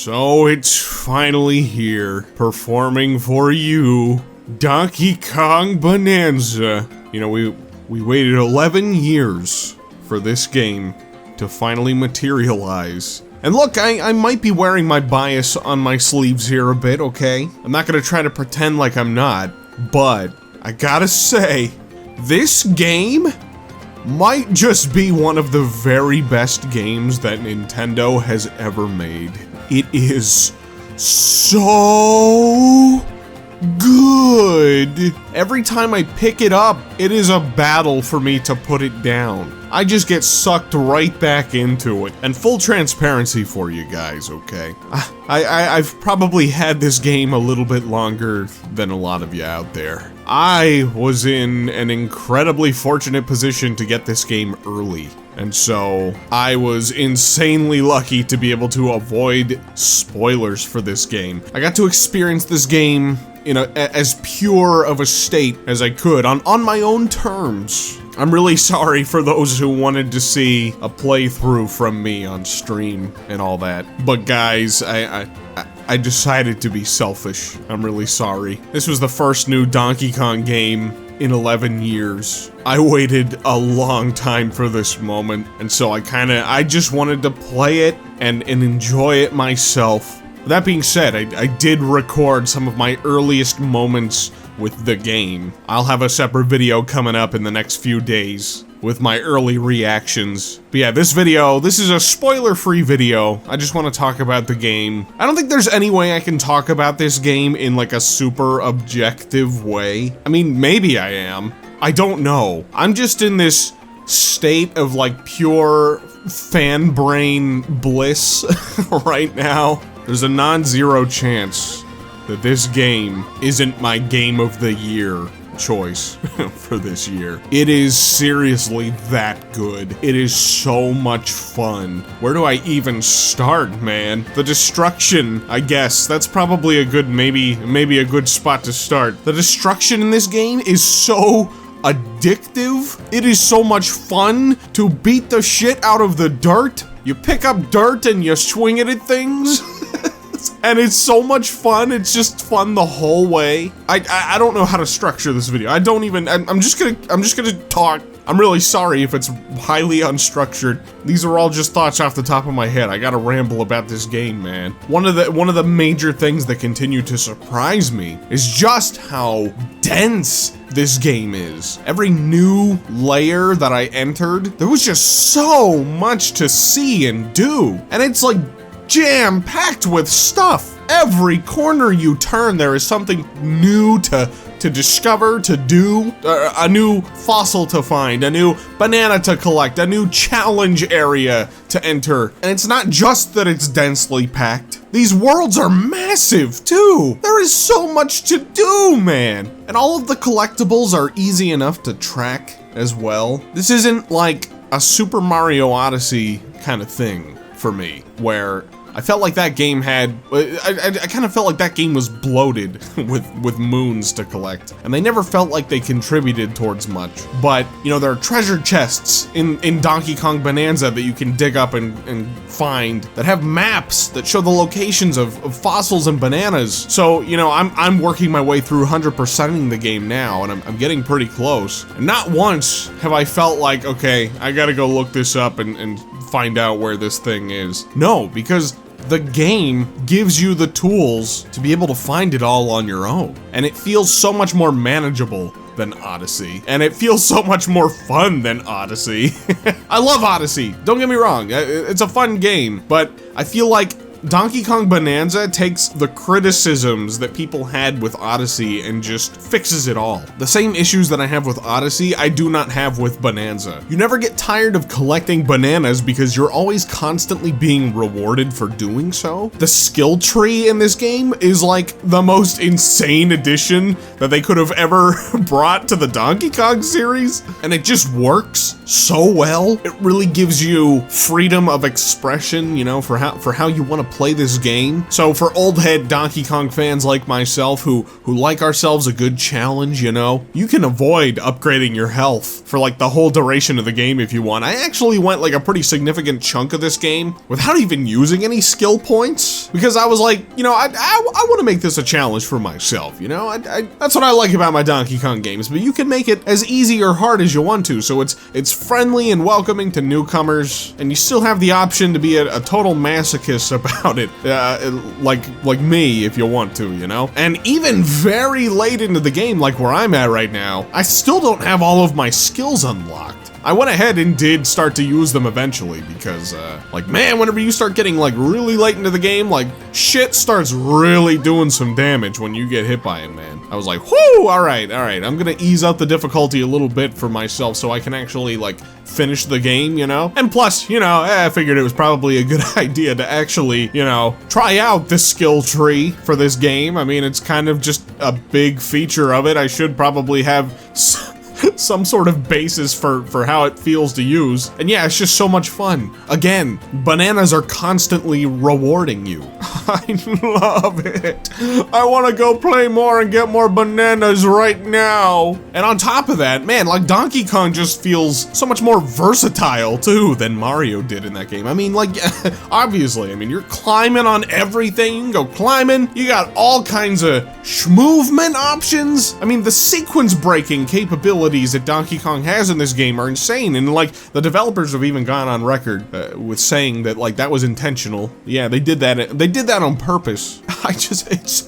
So it's finally here, performing for you, Donkey Kong Bonanza. You know, we waited 11 years for this game to finally materialize. And look, I might be wearing my bias on my sleeves here a bit, okay? I'm not gonna try to pretend like I'm not, but I gotta say, this game might just be one of the very best games that Nintendo has ever made. It is so good. Every time I pick it up, it is a battle for me to put it down. I just get sucked right back into it. And full transparency for you guys, okay? I've probably had this game a little bit longer than a lot of you out there. I was in an incredibly fortunate position to get this game early. And so, I was insanely lucky to be able to avoid spoilers for this game. I got to experience this game in as pure of a state as I could, on my own terms. I'm really sorry for those who wanted to see a playthrough from me on stream and all that. But guys, I decided to be selfish. I'm really sorry. This was the first new Donkey Kong game in 11 years. I waited a long time for this moment, and so I just wanted to play it and enjoy it myself. That being said, I did record some of my earliest moments with the game. I'll have a separate video coming up in the next few days with my early reactions. But yeah, this is a spoiler-free video. I just want to talk about the game. I don't think there's any way I can talk about this game in like a super objective way. I mean, maybe I am. I don't know. I'm just in this state of like pure fan brain bliss right now. There's a non-zero chance that this game isn't my game of the year choice for this year. It is seriously that good. It is so much fun. Where do I even start, man? The destruction, I guess. That's probably a good, maybe a good spot to start. The destruction in this game is so addictive. It is so much fun to beat the shit out of the dirt. You pick up dirt and you swing it at things. And it's so much fun. It's just fun the whole way. I don't know how to structure this video. I'm just gonna talk. I'm really sorry if it's highly unstructured. These are all just thoughts off the top of my head. I gotta ramble about this game, man. One of the major things that continue to surprise me is just how dense this game is. Every new layer that I entered, there was just so much to see and do. And it's like jam-packed with stuff. Every corner you turn, there is something new to discover, to do, a new fossil to find, a new banana to collect, a new challenge area to enter. And it's not just that it's densely packed. These worlds are massive, too. There is so much to do, man. And all of the collectibles are easy enough to track as well. This isn't like a Super Mario Odyssey kind of thing for me, where I felt like that game had, I kind of felt like that game was bloated with moons to collect, and they never felt like they contributed towards much. But, you know, there are treasure chests in Donkey Kong Bonanza that you can dig up and find that have maps that show the locations of fossils and bananas. So, you know, I'm working my way through 100%ing the game now, and I'm getting pretty close. And not once have I felt like, okay, I gotta go look this up and find out where this thing is. No, because the game gives you the tools to be able to find it all on your own. And it feels so much more manageable than Odyssey. And it feels so much more fun than Odyssey. I love Odyssey, don't get me wrong, it's a fun game, but I feel like Donkey Kong Bonanza takes the criticisms that people had with Odyssey and just fixes it all. The same issues that I have with Odyssey, I do not have with Bonanza. You never get tired of collecting bananas because you're always constantly being rewarded for doing so. The skill tree in this game is like the most insane addition that they could have ever brought to the Donkey Kong series, and it just works so well. It really gives you freedom of expression, you know, for how you want to play this game. So for old head Donkey Kong fans like myself who like ourselves a good challenge, you know, you can avoid upgrading your health for like the whole duration of the game if you want. I actually went like a pretty significant chunk of this game without even using any skill points, because I was like, you know, I want to make this a challenge for myself, you know? That's what I like about my Donkey Kong games, but you can make it as easy or hard as you want to, so it's friendly and welcoming to newcomers, and you still have the option to be a total masochist about it, like me if you want to, you know? And even very late into the game, like where I'm at right now, I still don't have all of my skills unlocked. I went ahead and did start to use them eventually because, like, man, whenever you start getting, like, really late into the game, like, shit starts really doing some damage when you get hit by it, man. I was like, whoo, all right, I'm gonna ease up the difficulty a little bit for myself so I can actually, like, finish the game, you know? And plus, you know, I figured it was probably a good idea to actually, you know, try out the skill tree for this game. I mean, it's kind of just a big feature of it. I should probably have some sort of basis for how it feels to use. And yeah, it's just so much fun. Again, bananas are constantly rewarding you. I love it. I want to go play more and get more bananas right now. And on top of that, man, like Donkey Kong just feels so much more versatile too than Mario did in that game. I mean, like, obviously, I mean, you're climbing on everything. You can go climbing. You got all kinds of movement options. I mean, the sequence breaking capabilities that Donkey Kong has in this game are insane, and like the developers have even gone on record with saying that like that was intentional. Yeah, they did that. They did that on purpose. It's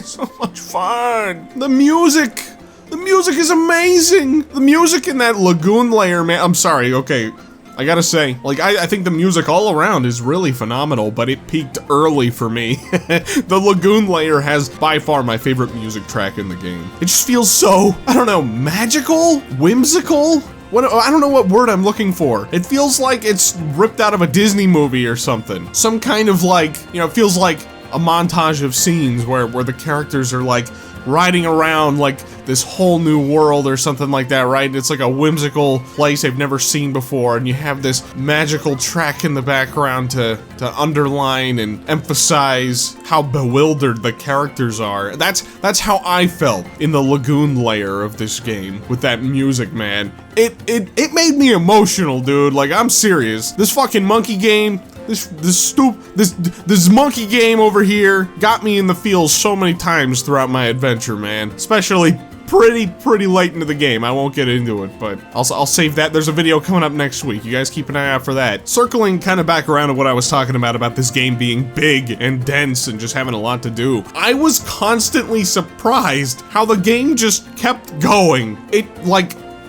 so much fun. The music is amazing. The music in that lagoon layer, man. I'm sorry. Okay. I gotta say, like, I think the music all around is really phenomenal, but it peaked early for me. The lagoon layer has by far my favorite music track in the game. It just feels so, I don't know, magical? Whimsical? I don't know what word I'm looking for. It feels like it's ripped out of a Disney movie or something. Some kind of like, you know, it feels like a montage of scenes where the characters are like riding around like this whole new world or something like that, right? It's like a whimsical place they've never seen before, and you have this magical track in the background to underline and emphasize how bewildered the characters are. That's how I felt in the lagoon layer of this game with that music, man. It made me emotional, dude. Like, I'm serious. This fucking monkey game, this monkey game over here got me in the feels so many times throughout my adventure, man. Especially pretty late into the game. I won't get into it, but I'll save that. There's a video coming up next week. You guys keep an eye out for that. Circling kind of back around to what I was talking about this game being big and dense and just having a lot to do. I was constantly surprised how the game just kept going.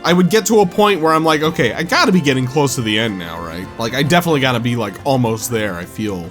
I would get to a point where I'm like, okay, I gotta be getting close to the end now, right? Like, I definitely gotta be like almost there, I feel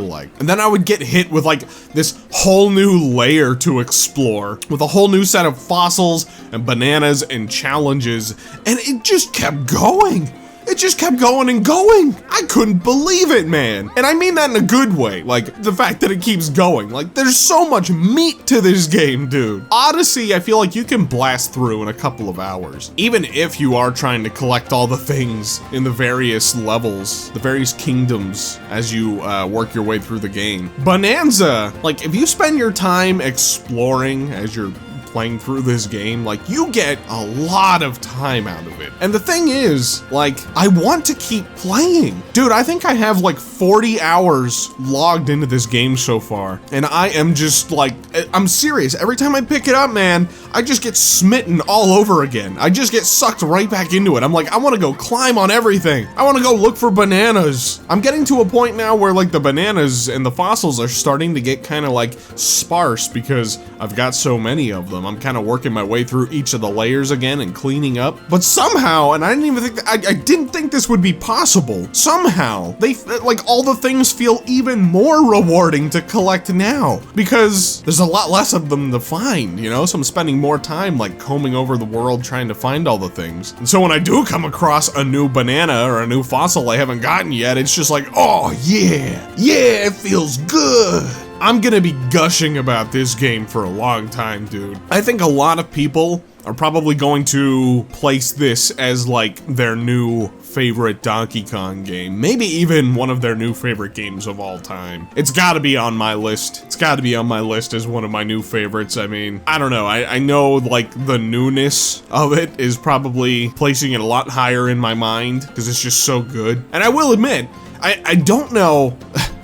like. And then I would get hit with like this whole new layer to explore with a whole new set of fossils and bananas and challenges, and it just kept going. It just kept going and going. I couldn't believe it, man. And I mean that in a good way. Like, the fact that it keeps going. Like, there's so much meat to this game, dude. Odyssey, I feel like you can blast through in a couple of hours. Even if you are trying to collect all the things in the various levels, the various kingdoms, as you work your way through the game. Bonanza, like, if you spend your time exploring as you're playing through this game, like, you get a lot of time out of it. And the thing is, like, I want to keep playing. Dude, I think I have like 40 hours logged into this game so far, and I am just like, I'm serious. Every time I pick it up, man, I just get smitten all over again. I just get sucked right back into it. I'm like, I want to go climb on everything. I want to go look for bananas. I'm getting to a point now where like the bananas and the fossils are starting to get kind of like sparse because I've got so many of them. I'm kind of working my way through each of the layers again and cleaning up. But somehow, and I didn't even think that, I didn't think this would be possible. Somehow, like all the things feel even more rewarding to collect now because there's a lot less of them to find, you know? So I'm spending more time like combing over the world trying to find all the things. And so when I do come across a new banana or a new fossil I haven't gotten yet, it's just like, oh yeah, it feels good. I'm gonna be gushing about this game for a long time, dude. I think a lot of people are probably going to place this as like their new favorite Donkey Kong game. Maybe even one of their new favorite games of all time. It's gotta be on my list. It's gotta be on my list as one of my new favorites. I mean, I don't know. I know like the newness of it is probably placing it a lot higher in my mind because it's just so good. And I will admit, I don't know.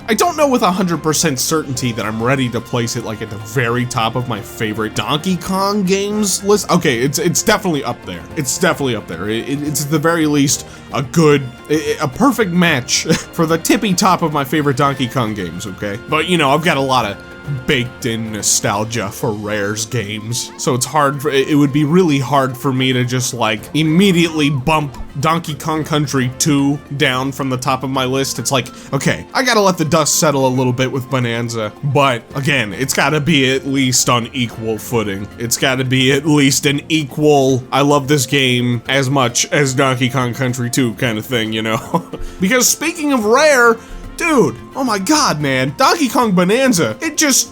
I don't know with 100% certainty that I'm ready to place it like at the very top of my favorite Donkey Kong games list. Okay, it's definitely up there. It's definitely up there. It's at the very least a perfect match for the tippy top of my favorite Donkey Kong games, okay? But you know, I've got a lot of baked in nostalgia for Rare's games, so it would be really hard for me to just like immediately bump Donkey Kong Country 2 down from the top of my list. It's like, okay, I gotta let the dust settle a little bit with Bonanza, but again, it's gotta be at least on equal footing. It's gotta be at least an equal, I love this game as much as Donkey Kong Country 2 kind of thing, you know? Because speaking of Rare, dude, oh my god, man, Donkey Kong Bonanza,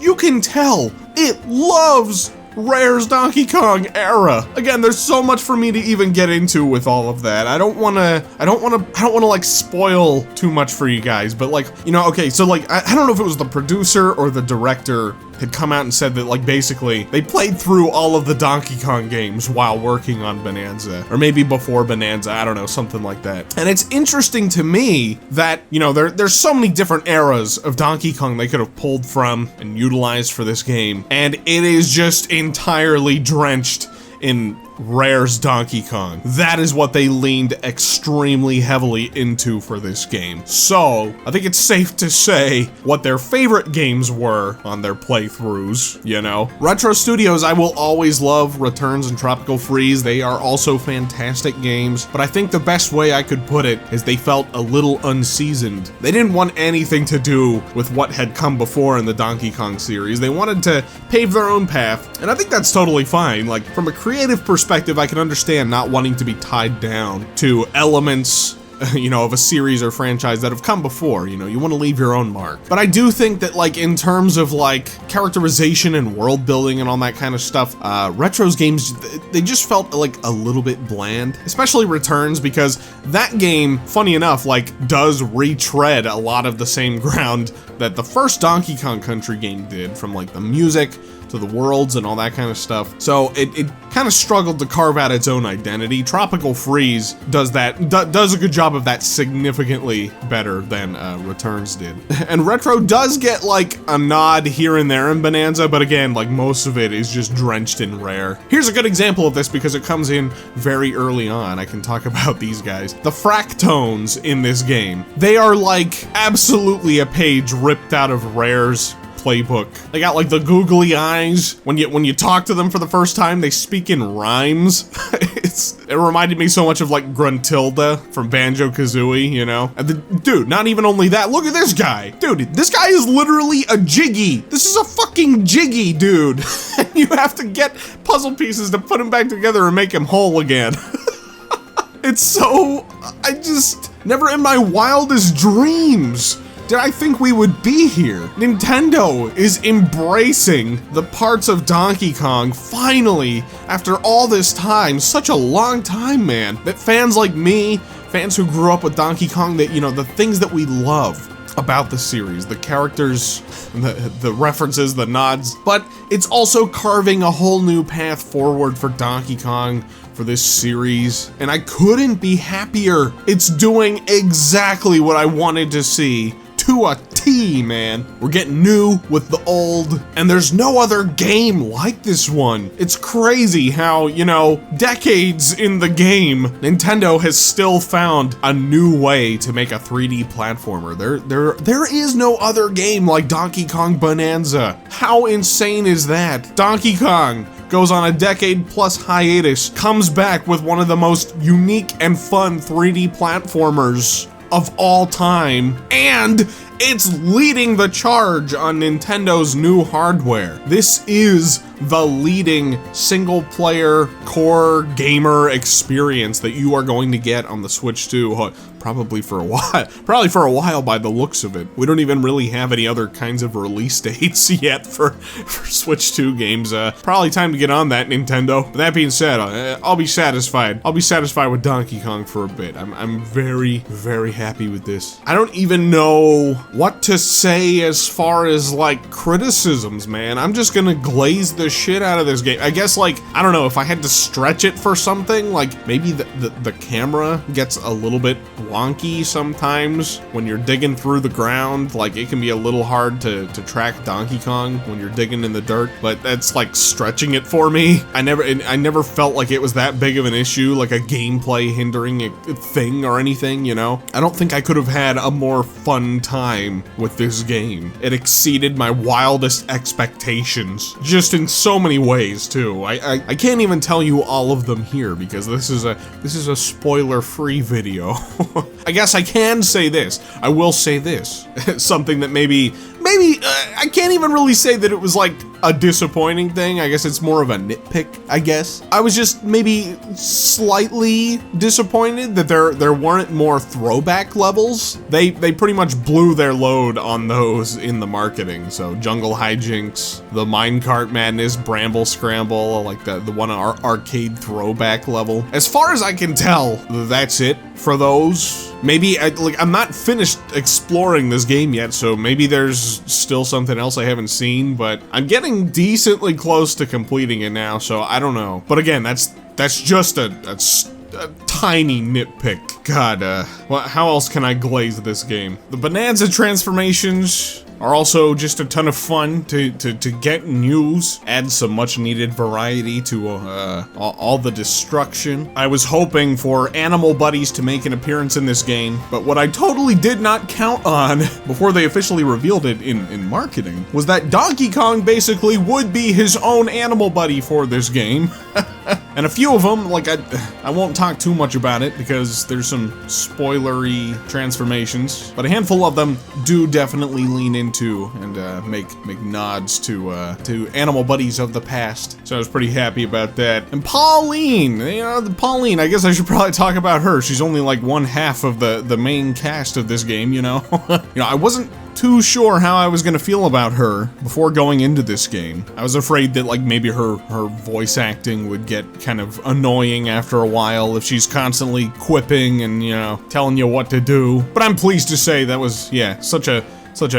you can tell, it loves Rare's Donkey Kong era. Again, there's so much for me to even get into with all of that. I don't wanna like spoil too much for you guys, but like, you know, okay, so like, I don't know if it was the producer or the director had come out and said that like basically they played through all of the Donkey Kong games while working on Bonanza, or maybe before Bonanza, I don't know, something like that. And it's interesting to me that, you know, there's so many different eras of Donkey Kong they could have pulled from and utilized for this game, and it is just entirely drenched in Rare's Donkey Kong. That is what they leaned extremely heavily into for this game. So, I think it's safe to say what their favorite games were on their playthroughs, you know? Retro Studios, I will always love Returns and Tropical Freeze. They are also fantastic games, but I think the best way I could put it is they felt a little unseasoned. They didn't want anything to do with what had come before in the Donkey Kong series. They wanted to pave their own path, and I think that's totally fine. Like, from a creative perspective, I can understand not wanting to be tied down to elements, you know, of a series or franchise that have come before. You know, you want to leave your own mark. But I do think that, like, in terms of like characterization and world building and all that kind of stuff, Retro's games, they just felt like a little bit bland, especially Returns, because that game, funny enough, like does retread a lot of the same ground that the first Donkey Kong Country game did, from like the music to the worlds and all that kind of stuff. So it kind of struggled to carve out its own identity. Tropical Freeze does a good job of that significantly better than Returns did. And Retro does get like a nod here and there in Bonanza, but again, like most of it is just drenched in Rare. Here's a good example of this because it comes in very early on. I can talk about these guys. The fractones in this game, they are like absolutely a page ripped out of Rare's playbook. They got like the googly eyes. When you talk to them for the first time, they speak in rhymes. It reminded me so much of like Gruntilda from Banjo-Kazooie, you know? And dude, not even only that, look at this guy. Dude, this guy is literally a Jiggy. This is a fucking Jiggy, dude. And you have to get puzzle pieces to put him back together and make him whole again. It's so, I just, never in my wildest dreams did I think we would be here. Nintendo is embracing the parts of Donkey Kong, finally, after all this time, such a long time, man, that fans like me, fans who grew up with Donkey Kong, that, you know, the things that we love about the series, the characters, the references, the nods, but it's also carving a whole new path forward for Donkey Kong for this series, and I couldn't be happier. It's doing exactly what I wanted to see to a T, man. We're getting new with the old, and there's no other game like this one. It's crazy how, you know, decades in the game, Nintendo has still found a new way to make a 3D platformer. There is no other game like Donkey Kong Bonanza. How insane is that? Donkey Kong goes on a decade-plus hiatus, comes back with one of the most unique and fun 3D platformers of all time, and it's leading the charge on Nintendo's new hardware. This is the leading single-player core gamer experience that you are going to get on the Switch 2. Probably for a while by the looks of it. We don't even really have any other kinds of release dates yet for Switch 2 games. Probably time to get on that, Nintendo. But that being said, I'll be satisfied. I'll be satisfied with Donkey Kong for a bit. I'm very, very happy with this. I don't even know what to say as far as, like, criticisms, man. I'm just gonna glaze the shit out of this game. I guess, like, I don't know, if I had to stretch it for something, like, maybe the camera gets a little bit wonky sometimes when you're digging through the ground. Like, it can be a little hard to track Donkey Kong when you're digging in the dirt, but that's like stretching it for me. I never felt like it was that big of an issue, like a gameplay hindering thing or anything, you know? I don't think I could have had a more fun time with this game. It exceeded my wildest expectations, just in so many ways too. I can't even tell you all of them here because this is a spoiler-free video. I guess I can say this. I will say this. Something that maybe I can't even really say that it was like a disappointing thing. I guess it's more of a nitpick, I guess. I was just maybe slightly disappointed that there weren't more throwback levels. They pretty much blew their load on those in the marketing. So Jungle Hijinks, the Minecart Madness, Bramble Scramble, like the one arcade throwback level. As far as I can tell, that's it for those. Maybe I'm not finished exploring this game yet, so maybe there's still something else I haven't seen, but I'm getting decently close to completing it now, so I don't know. But again, that's just a tiny nitpick. God, how else can I glaze this game? The Bonanza transformations are also just a ton of fun to get and use. Add some much needed variety to all the destruction. I was hoping for animal buddies to make an appearance in this game, but what I totally did not count on before they officially revealed it in marketing was that Donkey Kong basically would be his own animal buddy for this game. And a few of them, like, I won't talk too much about it because there's some spoilery transformations, but a handful of them do definitely lean into and make nods to animal buddies of the past. So I was pretty happy about that. And Pauline, you know, Pauline, I guess I should probably talk about her. She's only like one half of the main cast of this game, you know? I wasn't too sure how I was gonna feel about her before going into this game. I was afraid that, like, maybe her voice acting would get kind of annoying after a while if she's constantly quipping and, you know, telling you what to do. But I'm pleased to say that was, yeah, such a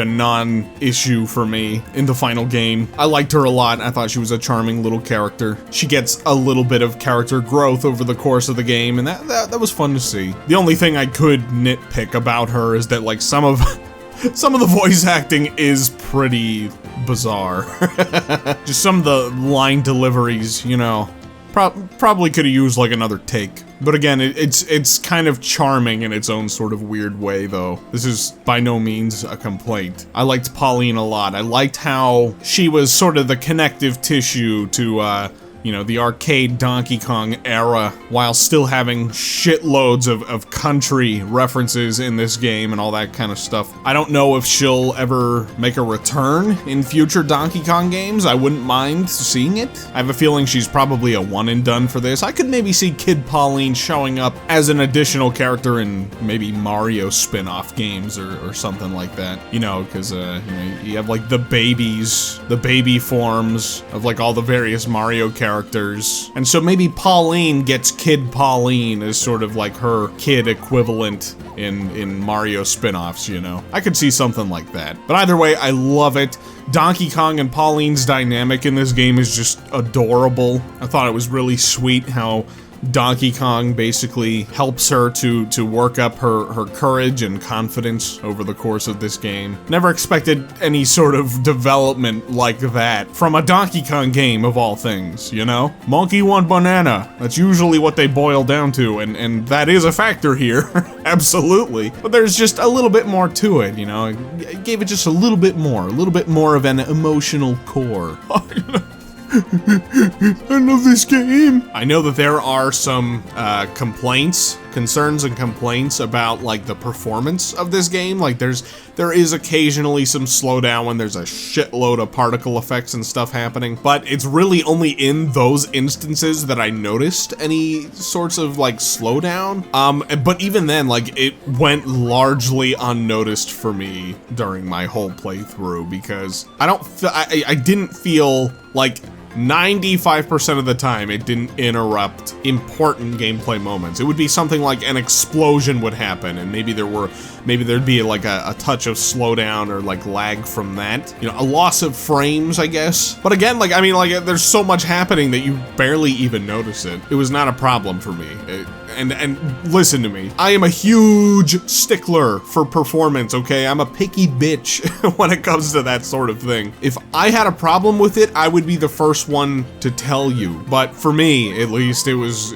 non-issue for me in the final game. I liked her a lot. I thought she was a charming little character. She gets a little bit of character growth over the course of the game, and that was fun to see. The only thing I could nitpick about her is that, like, some of the voice acting is pretty bizarre. Just some of the line deliveries, you know, probably could have used like another take. But again, it's kind of charming in its own sort of weird way, though. This is by no means a complaint. I liked Pauline a lot. I liked how she was sort of the connective tissue to, you know, the arcade Donkey Kong era, while still having shitloads of country references in this game and all that kind of stuff. I don't know if she'll ever make a return in future Donkey Kong games. I wouldn't mind seeing it. I have a feeling she's probably a one and done for this. I could maybe see Kid Pauline showing up as an additional character in maybe Mario spin-off games or something like that. You know, because, you know, you have like the baby forms of like all the various Mario characters. And so maybe Pauline gets Kid Pauline as sort of like her kid equivalent in Mario spin-offs, you know? I could see something like that. But either way, I love it. Donkey Kong and Pauline's dynamic in this game is just adorable. I thought it was really sweet how Donkey Kong basically helps her to work up her courage and confidence over the course of this game. Never expected any sort of development like that from a Donkey Kong game of all things, you know? Monkey want banana. That's usually what they boil down to, and that is a factor here. Absolutely. But there's just a little bit more to it, you know? I gave it just a little bit more of an emotional core. I love this game. I know that there are some concerns and complaints about like the performance of this game. Like there is occasionally some slowdown when there's a shitload of particle effects and stuff happening, but it's really only in those instances that I noticed any sorts of like slowdown. But even then, like it went largely unnoticed for me during my whole playthrough because I didn't feel like 95% of the time it didn't interrupt important gameplay moments. It would be something like an explosion would happen and maybe there'd be like a touch of slowdown or like lag from that. You know, a loss of frames, I guess. But again, like, I mean, like there's so much happening that you barely even notice it. It was not a problem for me. And listen to me, I am a huge stickler for performance, okay? I'm a picky bitch when it comes to that sort of thing. If I had a problem with it, I would be the first one to tell you. But for me, at least, it was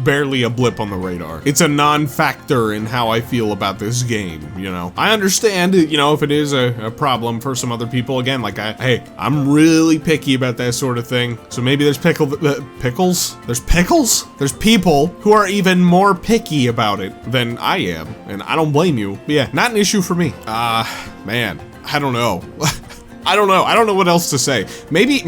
barely a blip on the radar. It's a non-factor in how I feel about this game, you know? I understand, you know, if it is a problem for some other people. Again, like, hey, I'm really picky about that sort of thing. So maybe there's pickles? There's pickles? There's people who are even more picky about it than I am, and I don't blame you. But yeah, not an issue for me. Man, I don't know. I don't know what else to say. Maybe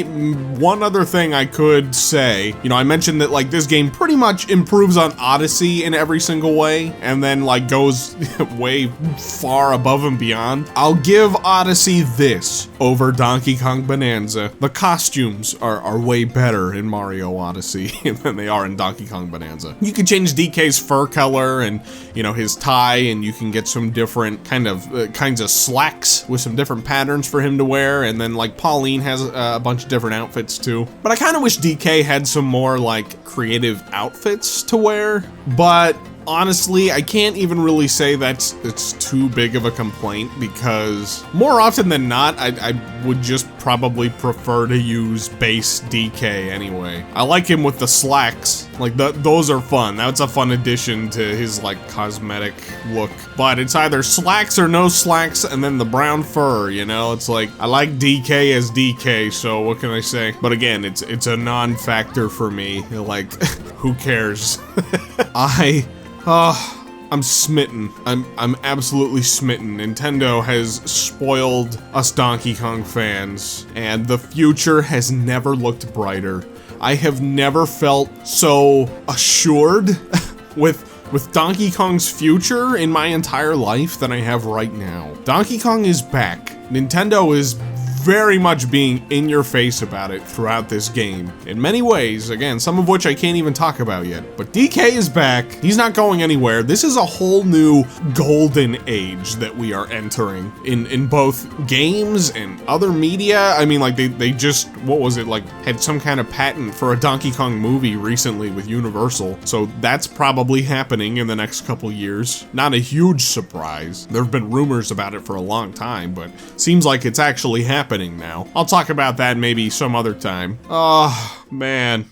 one other thing I could say, you know, I mentioned that like this game pretty much improves on Odyssey in every single way and then like goes way far above and beyond. I'll give Odyssey this over Donkey Kong Bonanza. The costumes are way better in Mario Odyssey than they are in Donkey Kong Bonanza. You can change DK's fur color and, you know, his tie, and you can get some different kinds of slacks with some different patterns for him to wear, and then like Pauline has a bunch of different outfits too. But I kind of wish DK had some more like creative outfits to wear, but honestly, I can't even really say it's too big of a complaint because more often than not, I would just probably prefer to use base DK anyway. I like him with the slacks, like those are fun. That's a fun addition to his like cosmetic look. But it's either slacks or no slacks, and then the brown fur, you know? It's like, I like DK as DK, so what can I say? But again, it's a non-factor for me. Like, who cares? I'm smitten. I'm absolutely smitten. Nintendo has spoiled us Donkey Kong fans, and the future has never looked brighter. I have never felt so assured with Donkey Kong's future in my entire life than I have right now. Donkey Kong is back. Nintendo is very much being in your face about it throughout this game. In many ways, again, some of which I can't even talk about yet. But DK is back. He's not going anywhere. This is a whole new golden age that we are entering in both games and other media. I mean, like they just, what was it, like had some kind of patent for a Donkey Kong movie recently with Universal. So that's probably happening in the next couple years. Not a huge surprise. There have been rumors about it for a long time, but seems like it's actually happening now. I'll talk about that maybe some other time. Oh, man.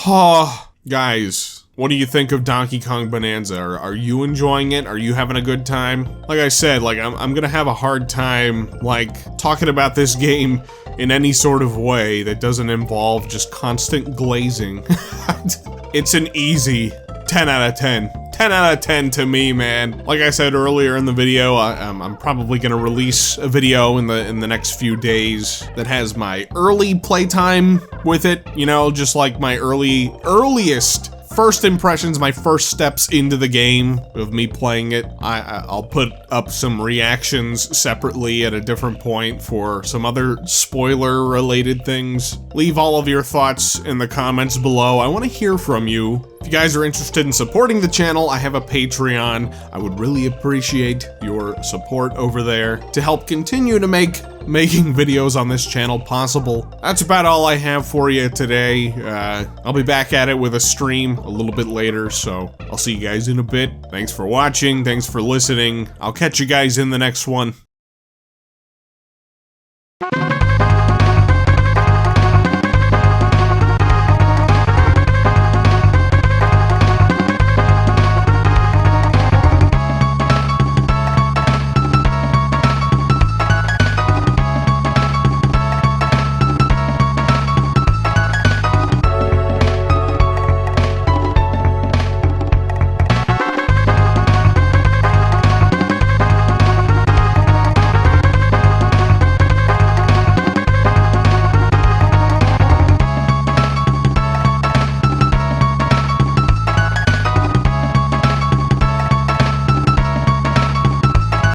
Oh, guys, what do you think of Donkey Kong Bonanza? Are you enjoying it? Are you having a good time? Like I said, like I'm gonna have a hard time, like, talking about this game in any sort of way that doesn't involve just constant glazing. It's an easy 10 out of 10. 10 out of 10 to me, man. Like I said earlier in the video, I'm probably gonna release a video in the next few days that has my early playtime with it, you know, just like my earliest first impressions, my first steps into the game of me playing it. I'll put up some reactions separately at a different point for some other spoiler-related things. Leave all of your thoughts in the comments below. I want to hear from you. If you guys are interested in supporting the channel, I have a Patreon. I would really appreciate your support over there to help continue to making videos on this channel possible. That's about all I have for you today. I'll be back at it with a stream a little bit later, so I'll see you guys in a bit. Thanks for watching, thanks for listening. I'll catch you guys in the next one.